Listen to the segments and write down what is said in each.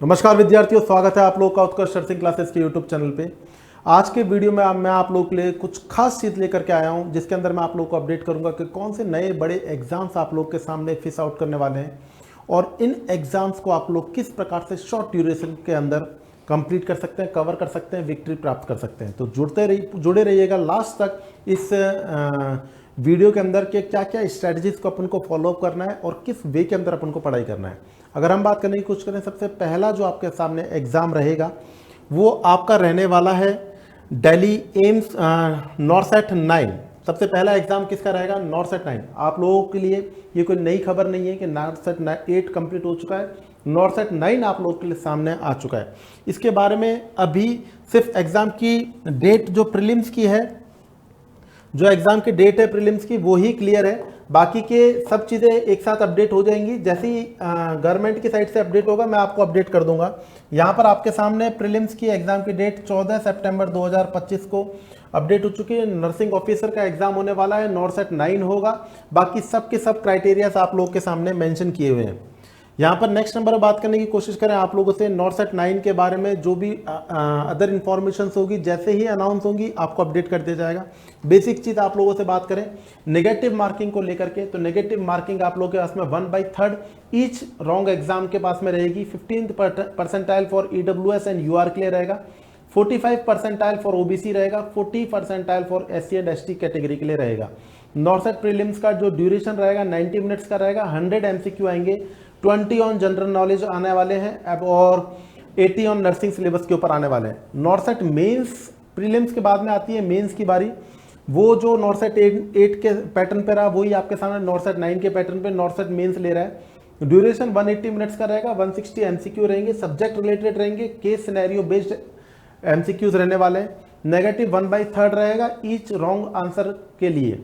नमस्कार विद्यार्थियों, स्वागत है आप लोगों का उत्कर्ष सर्चिंग क्लासेस के यूट्यूब चैनल पे। आज के वीडियो में मैं आप लोगों के लिए कुछ खास चीज़ लेकर के आया हूं, जिसके अंदर मैं आप लोगों को अपडेट करूंगा कि कौन से नए बड़े एग्जाम्स आप लोग के सामने फिश आउट करने वाले हैं और इन एग्जाम्स को आप लोग किस प्रकार से शॉर्ट ड्यूरेशन के अंदर कंप्लीट कर सकते हैं, कवर कर सकते हैं, विक्ट्री प्राप्त कर सकते हैं। तो जुड़े रहिएगा लास्ट तक इस वीडियो के अंदर के क्या क्या स्ट्रैटेजीज को अपन को फॉलो करना है और किस वे के अंदर अपन को पढ़ाई करना है। अगर हम बात करने की कोशिश करें, सबसे पहला जो आपके सामने एग्जाम रहेगा वो आपका रहने वाला है दिल्ली एम्स नॉरसेट 9। सबसे पहला एग्जाम किसका रहेगा? नॉरसेट 9। आप लोगों के लिए ये कोई नई खबर नहीं है कि नॉरसेट 8 कंप्लीट हो चुका है, नॉरसेट 9 आप लोगों के लिए सामने आ चुका है। इसके बारे में अभी सिर्फ एग्जाम की डेट जो प्रीलिम्स की है, जो एग्जाम की डेट है प्रीलिम्स की, वो ही क्लियर है। बाकी के सब चीज़ें एक साथ अपडेट हो जाएंगी। जैसे ही गवर्नमेंट की साइड से अपडेट होगा मैं आपको अपडेट कर दूंगा। यहाँ पर आपके सामने प्रीलिम्स की एग्जाम की डेट 14 सितंबर 2025 को अपडेट हो चुकी है। नर्सिंग ऑफिसर का एग्जाम होने वाला है, नॉरसेट 9 होगा। बाकी सब के सब क्राइटेरियाज आप लोग के सामने मेंशन किए हुए हैं। यहाँ पर नेक्स्ट नंबर बात करने की कोशिश करें आप लोगों से, नॉरसेट 9 के बारे में जो भी अदर इन्फॉर्मेशन होगी जैसे ही अनाउंस होंगी आपको अपडेट कर दिया जाएगा। बेसिक चीज़ आप लोगों से बात करें नेगेटिव मार्किंग को लेकर के, तो नेगेटिव मार्किंग आप लोगों के पास में 1/3 ईच रॉन्ग एग्जाम के पास में रहेगी। 15th percentile for EWS and UR के लिए रहेगा, 45 परसेंटाइल फॉर OBC रहेगा, 40 percentile for SC and ST category के लिए रहेगा। नॉरसेट प्रीलिम्स का जो ड्यूरेशन रहेगा 90 मिनट्स का रहेगा। 100 MCQ आएंगे, 20 ऑन जनरल नॉलेज आने वाले हैं अब और 80 ऑन नर्सिंग सिलेबस के ऊपर आने वाले हैं। नॉरसेट मेंस प्रीलिम्स के बाद में आती है मेंस की बारी। वो जो नॉरसेट 8 के पैटर्न पे रहा वही आपके सामने नॉरसेट 9 के पैटर्न पे नॉरसेट मेंस ले रहा है। ड्यूरेशन 180 मिनट्स का रहेगा, 160 MCQ रहेंगे, सब्जेक्ट रिलेटेड रहेंगे, केस सिनेरियो बेस्ड MCQs रहने वाले हैं। नेगेटिव 1/3 रहेगा ईच रॉन्ग आंसर के लिए।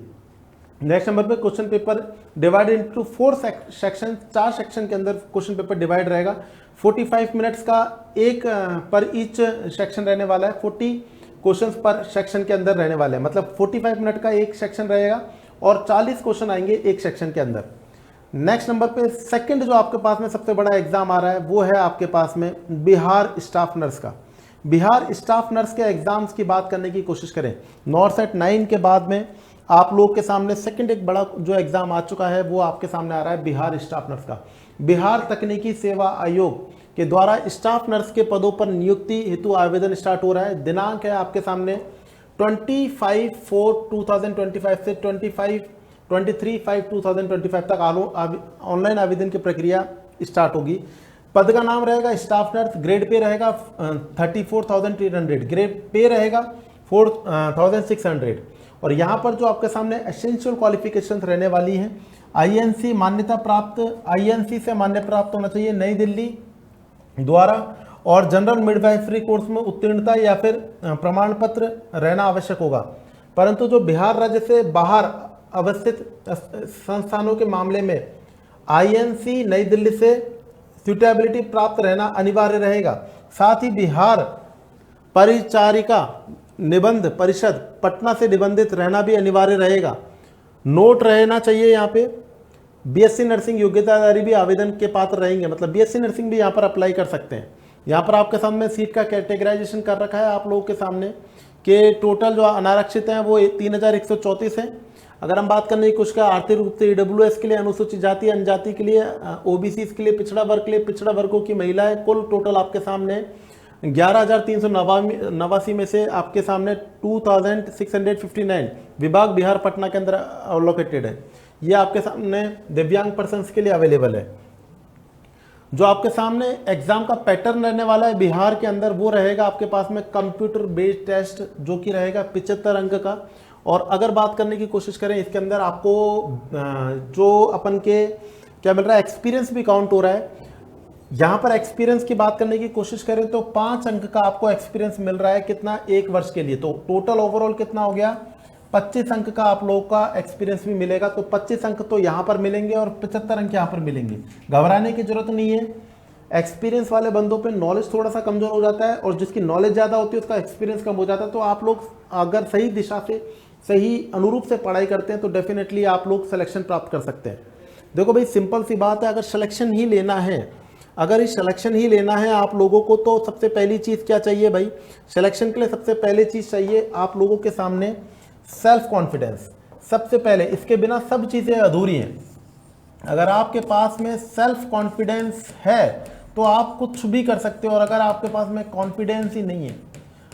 नेक्स्ट नंबर पे question paper divided into 4 section, 4 section के अंदर क्वेश्चन पेपर डिवाइड रहेगा। 45 मिनट्स का एक पर ईच सेक्शन रहने वाला है, 40 क्वेश्चंस पर सेक्शन के अंदर रहने वाले हैं। मतलब 45 मिनट का एक सेक्शन रहेगा और 40 क्वेश्चन आएंगे एक सेक्शन के अंदर। नेक्स्ट नंबर पे सेकंड जो आपके पास में सबसे बड़ा एग्जाम आ रहा है वो है आपके पास में बिहार स्टाफ नर्स का। बिहार स्टाफ नर्स के एग्जाम्स की बात करने की कोशिश करें, नॉरसेट 9 के बाद में आप लोग के सामने सेकंड एक बड़ा जो एग्जाम आ चुका है वो आपके सामने आ रहा है बिहार स्टाफ नर्स का। बिहार तकनीकी सेवा आयोग के द्वारा स्टाफ नर्स के पदों पर नियुक्ति हेतु आवेदन स्टार्ट हो रहा है। दिनांक है आपके सामने 25/4/2025 से 23/5/2025 तक ऑनलाइन आवेदन की प्रक्रिया स्टार्ट होगी। पद का नाम रहेगा स्टाफ नर्स, ग्रेड पे रहेगा 34,300, ग्रेड पे रहेगा 4,600। और यहाँ पर जो आपके सामने एसेंशियल क्वालिफिकेशन रहने वाली हैं, INC मान्यता प्राप्त, INC से मान्य प्राप्त होना चाहिए नई दिल्ली द्वारा, और जनरल मिडवाइफरी कोर्स में उत्तीर्णता या फिर प्रमाण पत्र रहना आवश्यक होगा। परंतु जो बिहार राज्य से बाहर अवस्थित संस्थानों के मामले में INC नई दिल्ली से सुटेबिलिटी प्राप्त रहना अनिवार्य रहेगा। साथ ही बिहार परिचारिका निबंध परिषद पटना से निबंधित रहना भी अनिवार्य रहेगा। नोट रहना चाहिए यहाँ पे BSc नर्सिंग योग्यताधारी भी आवेदन के पात्र रहेंगे। मतलब BSc नर्सिंग भी यहाँ पर अप्लाई कर सकते हैं। यहाँ पर आपके सामने सीट का कैटेगराइजेशन कर रखा है आप लोगों के सामने कि टोटल जो अनारक्षित हैं वो 3134 हैं। अगर हम बात करने की कोशिश करें आर्थिक रूप से EWS के लिए, अनुसूचित जाति जनजाति के लिए, OBC के लिए, पिछड़ा वर्ग के लिए, पिछड़ा वर्गों की महिलाएं, कुल टोटल आपके सामने 11,389 में से आपके सामने 2,659 विभाग बिहार पटना के अंदर अलोकेटेड है। ये आपके सामने दिव्यांग पर्सन्स के लिए अवेलेबल है। जो आपके सामने एग्जाम का पैटर्न रहने वाला है बिहार के अंदर वो रहेगा आपके पास में कंप्यूटर बेस्ड टेस्ट, जो कि रहेगा 75 अंक का। और अगर बात करने की कोशिश करें इसके अंदर आपको जो अपन के क्या मिल रहा है, एक्सपीरियंस भी काउंट हो रहा है। यहाँ पर एक्सपीरियंस की बात करने की कोशिश करें तो 5 अंक का आपको एक्सपीरियंस मिल रहा है, कितना, 1 वर्ष के लिए। तो टोटल ओवरऑल कितना हो गया, 25 अंक का आप लोगों का एक्सपीरियंस भी मिलेगा। तो 25 अंक तो यहाँ पर मिलेंगे और 75 अंक यहाँ पर मिलेंगे। घबराने की जरूरत नहीं है। एक्सपीरियंस वाले बंदों पे नॉलेज थोड़ा सा कमजोर हो जाता है और जिसकी नॉलेज ज़्यादा होती है उसका एक्सपीरियंस कम हो जाता है। तो आप लोग अगर सही दिशा से, सही अनुरूप से पढ़ाई करते हैं तो डेफिनेटली आप लोग सिलेक्शन प्राप्त कर सकते हैं। देखो भाई, सिंपल सी बात है, अगर सिलेक्शन ही लेना है, अगर इस सिलेक्शन ही लेना है आप लोगों को तो सबसे पहली चीज़ क्या चाहिए भाई, सिलेक्शन के लिए सबसे पहली चीज़ चाहिए आप लोगों के सामने सेल्फ कॉन्फिडेंस। सबसे पहले, इसके बिना सब चीज़ें अधूरी हैं। अगर आपके पास में सेल्फ कॉन्फिडेंस है तो आप कुछ भी कर सकते हो, और अगर आपके पास में कॉन्फिडेंस ही नहीं है,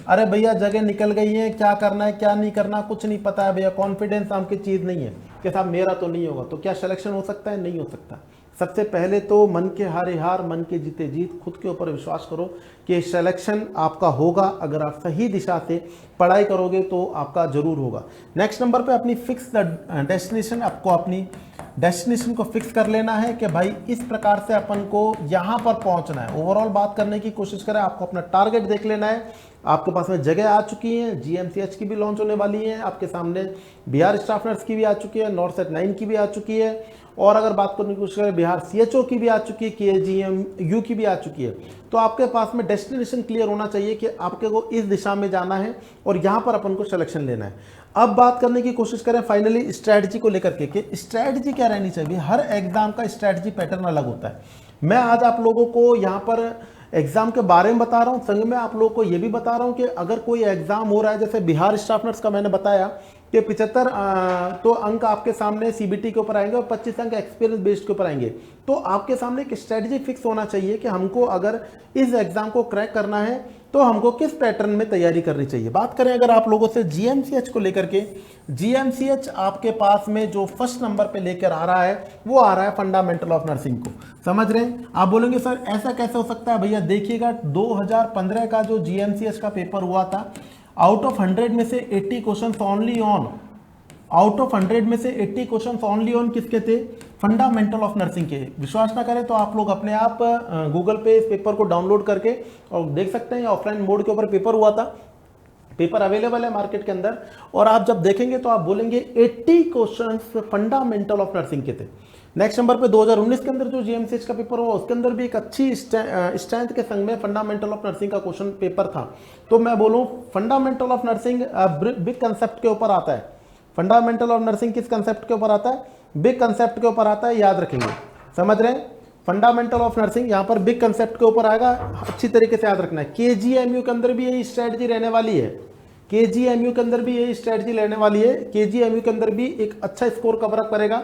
अरे भैया जगह निकल गई है, क्या करना है क्या नहीं करना कुछ नहीं पता है भैया, कॉन्फिडेंस नाम की चीज़ नहीं है कि साहब मेरा तो नहीं होगा, तो क्या सिलेक्शन हो सकता है? नहीं हो सकता। सबसे पहले तो मन के हारे हार मन के जीते जीत, खुद के ऊपर विश्वास करो कि सिलेक्शन आपका होगा। अगर आप सही दिशा से पढ़ाई करोगे तो आपका जरूर होगा। नेक्स्ट नंबर पे अपनी फिक्स द डेस्टिनेशन, आपको अपनी डेस्टिनेशन को फिक्स कर लेना है कि भाई इस प्रकार से अपन को यहाँ पर पहुँचना है। ओवरऑल बात करने की कोशिश करें, आपको अपना टारगेट देख लेना है। आपके पास में जगह आ चुकी है, जीएमसीएच की भी लॉन्च होने वाली है, आपके सामने बिहार स्टाफ नर्स की भी आ चुकी है, नॉर्थ सेट 9 की भी आ चुकी है, और अगर बात करने की कोशिश करें बिहार सीएचओ की भी आ चुकी है, केजीएमयू की भी आ चुकी है। तो आपके पास में डेस्टिनेशन क्लियर होना चाहिए कि आपके को इस दिशा में जाना है और यहाँ पर अपन को सिलेक्शन लेना है। अब बात करने की कोशिश करें फाइनली स्ट्रैटेजी को लेकर के कि स्ट्रैटेजी क्या रहनी चाहिए। हर एग्जाम का स्ट्रैटेजी पैटर्न अलग होता है। मैं आज आप लोगों को यहाँ पर एग्जाम के बारे में बता रहा हूँ, संग में आप लोगों को ये भी बता रहा हूँ कि अगर कोई एग्जाम हो रहा है, जैसे बिहार स्टाफ नर्स का मैंने बताया कि 75 तो अंक आपके सामने सीबीटी के ऊपर आएंगे और 25 अंक एक्सपीरियंस बेस्ड के ऊपर आएंगे। तो आपके सामने एक स्ट्रेटजी फिक्स होना चाहिए कि हमको अगर इस एग्जाम को क्रैक करना है तो हमको किस पैटर्न में तैयारी करनी चाहिए। बात करें अगर आप लोगों से जीएमसीएच को लेकर के, जीएमसीएच आपके पास में जो फर्स्ट नंबर पे लेकर आ रहा है वो आ रहा है फंडामेंटल ऑफ नर्सिंग को। समझ रहे हैं? आप बोलेंगे सर ऐसा कैसे हो सकता है? भैया देखिएगा 2015 का जो जीएमसीएच का पेपर हुआ था, आउट ऑफ 100 में से 80 question only on, out of 100 में से 80 क्वेश्चन ओनली ऑन किसके थे? फंडामेंटल ऑफ नर्सिंग के। विश्वास ना करें तो आप लोग अपने आप गूगल पे इस पेपर को डाउनलोड करके और देख सकते हैं। ऑफलाइन मोड के ऊपर पेपर हुआ था, पेपर अवेलेबल है मार्केट के अंदर, और आप जब देखेंगे तो आप बोलेंगे 80 क्वेश्चंस फंडामेंटल ऑफ नर्सिंग के थे। नेक्स्ट नंबर पे 2019 के अंदर जो जीएमसीएच का पेपर हुआ उसके अंदर भी एक अच्छी स्ट्रेंथ के संग में फंडामेंटल ऑफ नर्सिंग का क्वेश्चन पेपर था। तो मैं बोलूं fundamental of nursing big concept के ऊपर आता है। फंडामेंटल ऑफ नर्सिंग किस कंसेप्ट के ऊपर आता है? बिग कंसेप्ट के ऊपर आता है, याद रखेंगे। समझ रहे हैं? फंडामेंटल ऑफ नर्सिंग यहाँ पर बिग कंसेप्ट के ऊपर आएगा, अच्छी तरीके से याद रखना है। केजीएमयू के अंदर भी यही स्ट्रेटजी रहने वाली है, केजीएमयू के अंदर भी यही स्ट्रेटजी रहने वाली है। केजीएमयू के अंदर भी एक अच्छा स्कोर कवर अप करेगा।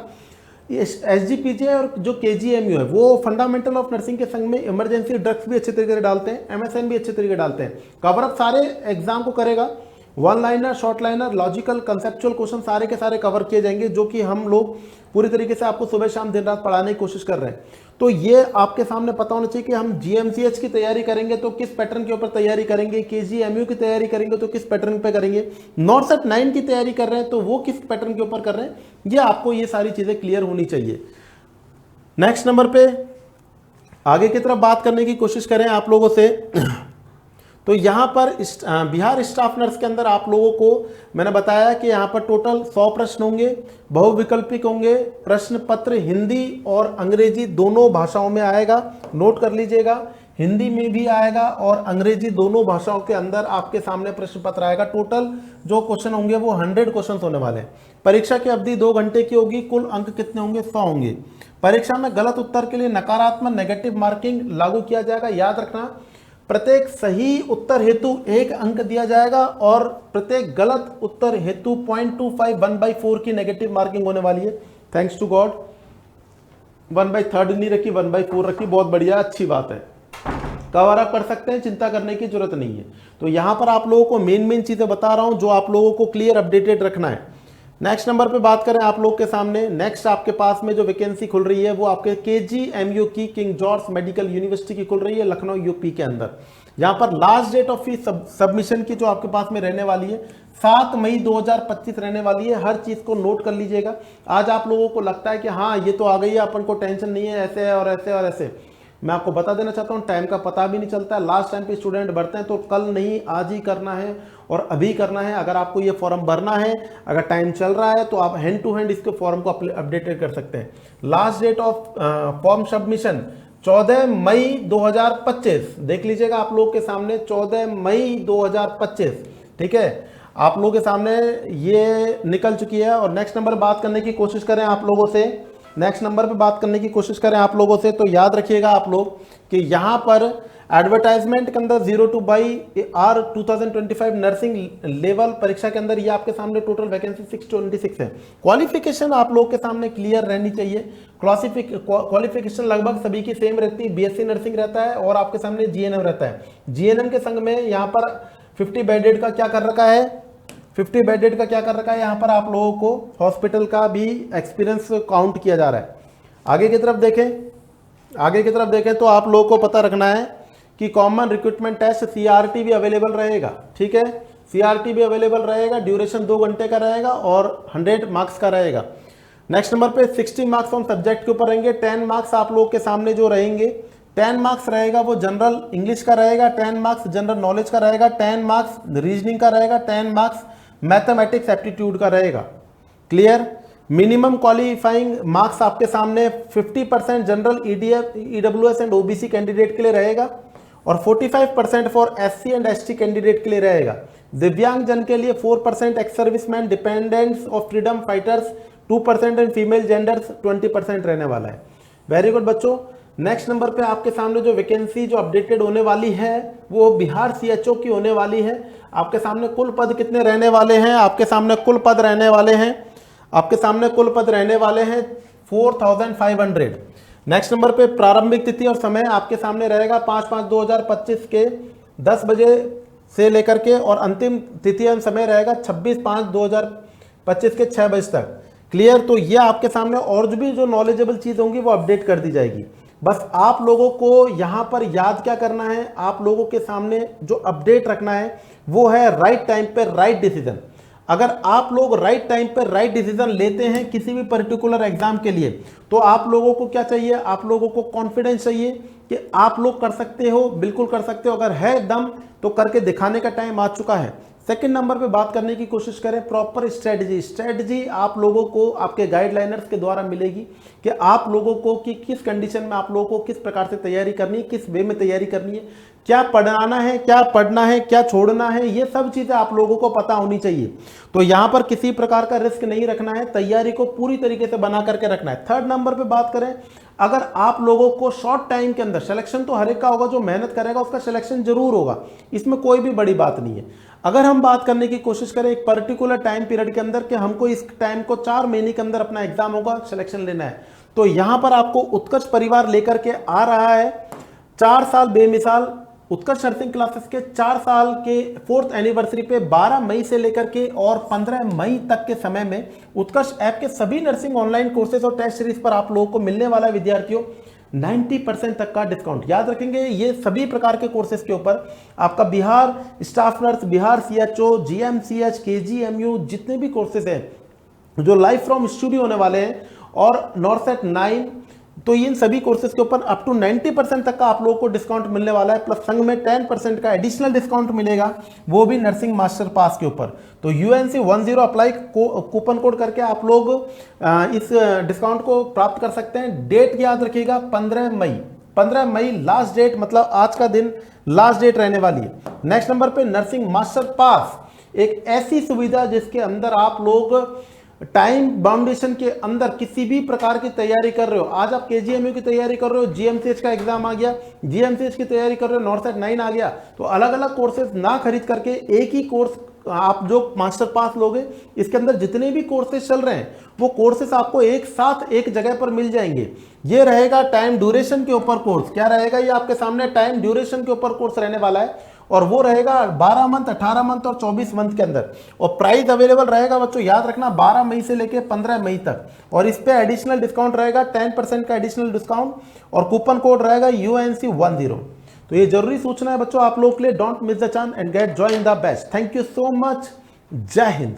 एसजीपीजे और जो केजीएमयू है वो फंडामेंटल ऑफ नर्सिंग के संग में इमरजेंसी ड्रग्स भी अच्छे तरीके से डालते हैं, एमएसएन भी अच्छे तरीके डालते हैं। कवर अप सारे एग्जाम को करेगा, one liner, short liner, logical, conceptual question सारे के सारे कवर किए जाएंगे, जो कि हम लोग पूरी तरीके से आपको सुबह शाम दिन रात पढ़ाने की कोशिश कर रहे हैं। तो ये आपके सामने पता होना चाहिए कि हम जीएमसीएच की तैयारी करेंगे तो किस पैटर्न के ऊपर तैयारी करेंगे, केजीएमयू की तैयारी करेंगे तो किस पैटर्न पे करेंगे, नॉर्थ सेट 9 की तैयारी कर रहे हैं तो वो किस पैटर्न के ऊपर कर रहे हैं। ये आपको ये सारी चीजें क्लियर होनी चाहिए। नेक्स्ट नंबर पे आगे की तरफ बात करने की कोशिश करें आप लोगों से, तो यहाँ पर बिहार स्टाफ नर्स के अंदर आप लोगों को मैंने बताया कि यहाँ पर टोटल 100 प्रश्न होंगे, बहुविकल्पिक होंगे। प्रश्न पत्र हिंदी और अंग्रेजी दोनों भाषाओं में आएगा, नोट कर लीजिएगा। हिंदी में भी आएगा और अंग्रेजी दोनों भाषाओं के अंदर आपके सामने प्रश्न पत्र आएगा। टोटल जो क्वेश्चन होंगे वो 100 क्वेश्चन होने वाले हैं। परीक्षा की अवधि 2 घंटे की होगी। कुल अंक कितने होंगे? 100 होंगे। परीक्षा में गलत उत्तर के लिए नकारात्मक नेगेटिव मार्किंग लागू किया जाएगा। याद रखना, प्रत्येक सही उत्तर हेतु 1 अंक दिया जाएगा और प्रत्येक गलत उत्तर हेतु 0.25 1/4 की नेगेटिव मार्किंग होने वाली है। थैंक्स टू गॉड 1/3 नहीं रखी, 1/4 रखी, बहुत बढ़िया, अच्छी बात है। कवर अप कर सकते हैं, चिंता करने की जरूरत नहीं है। तो यहां पर आप लोगों को मेन चीजें बता रहा हूं जो आप लोगों को क्लियर अपडेटेड रखना है। नेक्स्ट नंबर पे बात करें आप लोग के सामने, नेक्स्ट आपके पास में जो वैकेंसी खुल रही है वो आपके केजीएमयू की किंग जॉर्ज मेडिकल यूनिवर्सिटी की खुल रही है लखनऊ यूपी के अंदर। यहां पर last date of fees submission की जो आपके पास में रहने वाली है 7 मई 2025 रहने वाली है। हर चीज को नोट कर लीजिएगा। आज आप लोगों को लगता है कि हाँ ये तो आ गई है, अपन को टेंशन नहीं है, ऐसे है और ऐसे और ऐसे। मैं आपको बता देना चाहता हूँ टाइम का पता भी नहीं चलता है। लास्ट टाइम पे स्टूडेंट भरते हैं तो कल नहीं आज ही करना है और अभी करना है। अगर आपको ये फॉर्म भरना है, अगर टाइम चल रहा है तो आप हैंड टू हैंड इसके फॉर्म को अपडेटेड कर सकते हैं। Last date of form submission 14 मई 2025, देख लीजिएगा आप लोग के सामने 14 मई 2025, ठीक है, आप लोगों के सामने ये निकल चुकी है। और नेक्स्ट नंबर बात करने की कोशिश करें आप लोगों से नेक्स्ट नंबर पे बात करने की कोशिश करें आप लोगों से, तो याद रखिएगा आप लोग कि यहाँ पर एडवर्टाइजमेंट के अंदर 02 बाई आर 2025 नर्सिंग लेवल परीक्षा के अंदर ये आपके सामने टोटल वैकेंसी 626 है। क्वालिफिकेशन आप लोग के सामने क्लियर रहनी चाहिए। क्वालिफिकेशन लगभग सभी की सेम रहती है, बीएससी नर्सिंग रहता है और आपके सामने जीएनएम रहता है। जीएनएम के संग में यहाँ पर 50 बेडेड का क्या कर रखा है, 50 बेडेड का क्या कर रखा है, यहाँ पर आप लोगों को हॉस्पिटल का भी एक्सपीरियंस काउंट किया जा रहा है। आगे की तरफ देखें तो आप लोगों को पता रखना है कि कॉमन रिक्रूटमेंट टेस्ट सीआरटी भी अवेलेबल रहेगा, ठीक है, सीआरटी भी अवेलेबल रहेगा, ड्यूरेशन 2 घंटे का रहेगा और 100 मार्क्स का रहेगा। नेक्स्ट नंबर पे 60 मार्क्स ऑन सब्जेक्ट के ऊपर रहेंगे। 10 मार्क्स आप लोग के सामने जो रहेंगे, 10 मार्क्स रहेगा वो जनरल इंग्लिश का रहेगा, 10 मार्क्स जनरल नॉलेज का रहेगा, 10 मार्क्स रीजनिंग का रहेगा, 10 मार्क्स मैथमेटिक्स एप्टीट्यूड का रहेगा। क्लियर। मिनिमम क्वालिफाइंग मार्क्स आपके सामने 50% general EWS and OBC candidate के लिए रहेगा और 45% for SC and ST candidate के लिए रहेगा। दिव्यांग जन के लिए 4%, ex serviceman, dependents of freedom fighters 2% and female genders 20% रहने वाला है। वेरी गुड बच्चों। नेक्स्ट नंबर पे आपके सामने जो वैकेंसी जो अपडेटेड होने वाली है वो बिहार सीएचओ की होने वाली है। आपके सामने कुल पद कितने रहने वाले हैं, आपके सामने कुल पद रहने वाले हैं 4500। नेक्स्ट नंबर पे प्रारंभिक तिथि और समय आपके सामने रहेगा 5/5/2025 के 10 बजे से लेकर के और अंतिम तिथि एवं समय रहेगा 26/5/2025 के 6 बजे तक। क्लियर। तो ये आपके सामने और भी जो नॉलेजेबल चीज होंगी वो अपडेट कर दी जाएगी। बस आप लोगों को यहां पर याद क्या करना है, आप लोगों के सामने जो अपडेट रखना है वो है राइट टाइम पे राइट डिसीजन। अगर आप लोग राइट टाइम पे राइट डिसीजन लेते हैं किसी भी पर्टिकुलर एग्जाम के लिए, तो आप लोगों को क्या चाहिए, आप लोगों को कॉन्फिडेंस चाहिए कि आप लोग कर सकते हो, बिल्कुल कर सकते हो। अगर है दम तो करके दिखाने का टाइम आ चुका है। सेकंड नंबर पे बात करने की कोशिश करें प्रॉपर स्ट्रेटजी आप लोगों को आपके गाइडलाइनर्स के द्वारा मिलेगी कि आप लोगों को कि किस कंडीशन में आप लोगों को किस प्रकार से तैयारी करनी है, किस वे में तैयारी करनी है, क्या पढ़ाना है, क्या पढ़ना है, क्या छोड़ना है, ये सब चीजें आप लोगों को पता होनी चाहिए। तो यहां पर किसी प्रकार का रिस्क नहीं रखना है, तैयारी को पूरी तरीके से बना करके रखना है। थर्ड नंबर पे बात करें, अगर आप लोगों को शॉर्ट टाइम के अंदर सिलेक्शन तो हर एक का होगा, जो मेहनत करेगा उसका सिलेक्शन जरूर होगा, इसमें कोई भी बड़ी बात नहीं है। अगर हम बात करने की कोशिश करें एक पर्टिकुलर टाइम पीरियड के अंदर कि हमको इस टाइम को 4 महीने के अंदर अपना एग्जाम होगा, सिलेक्शन लेना है, तो यहां पर आपको उत्कर्ष परिवार लेकर के आ रहा है 4 साल बेमिसाल उत्कर्ष नर्सिंग क्लासेस के 4 साल के 4th एनिवर्सरी पे 12 मई से लेकर के और 15 मई तक के समय में उत्कर्ष ऐप के सभी नर्सिंग ऑनलाइन कोर्सेज और टेस्ट सीरीज पर आप लोगों को मिलने वाला है विद्यार्थियों 90% तक का डिस्काउंट। याद रखेंगे ये सभी प्रकार के कोर्सेज के ऊपर आपका Bihar staff nurse, Bihar CHO, GMCH, KGMU जितने भी कोर्सेज हैं जो लाइव फ्रॉम स्टूडियो होने वाले हैं और नॉर्सेट 9, तो इन सभी कोर्सेज के ऊपर अप टू 90% तक का आप लोगों को डिस्काउंट मिलने वाला है। प्लस संग में 10% का एडिशनल डिस्काउंट मिलेगा, वो भी नर्सिंग मास्टर पास के ऊपर। तो UNC10 अप्लाई कूपन कोड करके आप लोग इस डिस्काउंट को प्राप्त कर सकते हैं। डेट याद रखिएगा 15 मई लास्ट डेट, मतलब आज का दिन लास्ट डेट रहने वाली है। नेक्स्ट नंबर पे नर्सिंग मास्टर पास, एक ऐसी सुविधा जिसके अंदर आप लोग टाइम बाउंडेशन के अंदर किसी भी प्रकार की तैयारी कर रहे हो, आज आप केजीएमयू की तैयारी कर रहे हो, जीएमसीएच का एग्जाम आ गया, जीएमसीएच की तैयारी कर रहे हो, नॉर्सेट 9 आ गया, तो अलग अलग कोर्सेज ना खरीद करके एक ही कोर्स आप जो मास्टर पास लोगे, इसके अंदर जितने भी कोर्सेज चल रहे हैं वो कोर्सेज आपको एक साथ एक जगह पर मिल जाएंगे। ये रहेगा टाइम ड्यूरेशन के ऊपर कोर्स। क्या रहेगा ये आपके सामने टाइम ड्यूरेशन के ऊपर कोर्स रहने वाला है और वो रहेगा 12 मंथ, 18 मंथ और 24 मंथ के अंदर। और प्राइस अवेलेबल रहेगा बच्चों याद रखना 12 मई से लेके 15 मई तक। और इस पे एडिशनल डिस्काउंट रहेगा 10% का एडिशनल डिस्काउंट और कूपन कोड रहेगा UNC10। तो ये जरूरी सूचना है बच्चों आप लोग के लिए। Don't miss the chance and get join the best. Thank you so much. जय हिंद।